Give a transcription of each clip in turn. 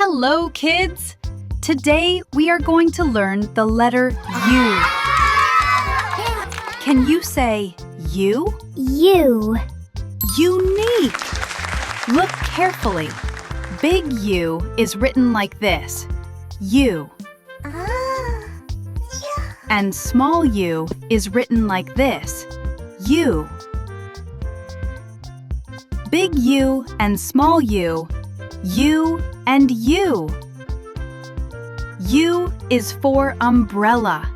Hello, kids! Today we are going to learn the letter U. Can you say U? U. Unique! Look carefully. Big U is written like this, U. And small u is written like this, U. Big U and small u, U and U. U is for umbrella.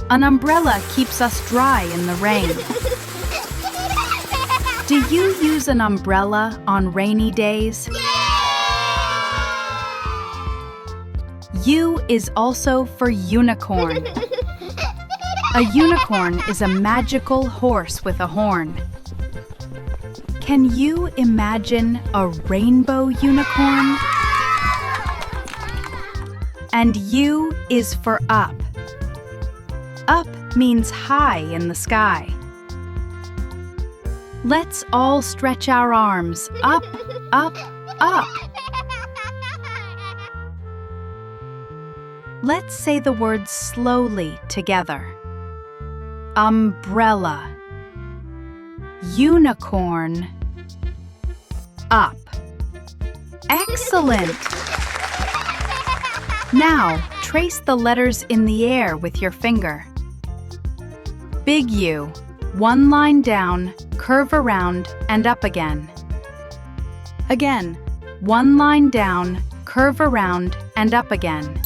An umbrella keeps us dry in the rain. Do you use an umbrella on rainy days? U is also for unicorn. A unicorn is a magical horse with a horn. Can you imagine a rainbow unicorn? And U is for up. Up means high in the sky. Let's all stretch our arms up, up, up. Let's say the words slowly together. Umbrella, unicorn, up. Excellent! Now, trace the letters in the air with your finger. Big U, one line down, curve around, and up again. Again, one line down, curve around, and up again.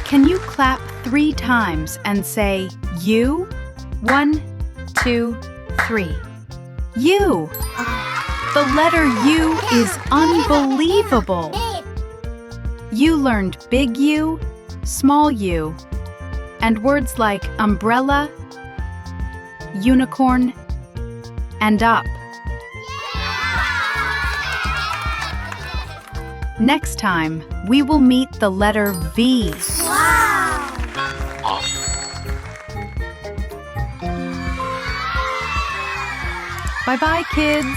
Can you clap 3 times and say U? 1, 2, 3. U! The letter U is unbelievable! You learned big U, small u, and words like umbrella, unicorn, and up. Next time, we will meet the letter V. Wow! Bye-bye, kids!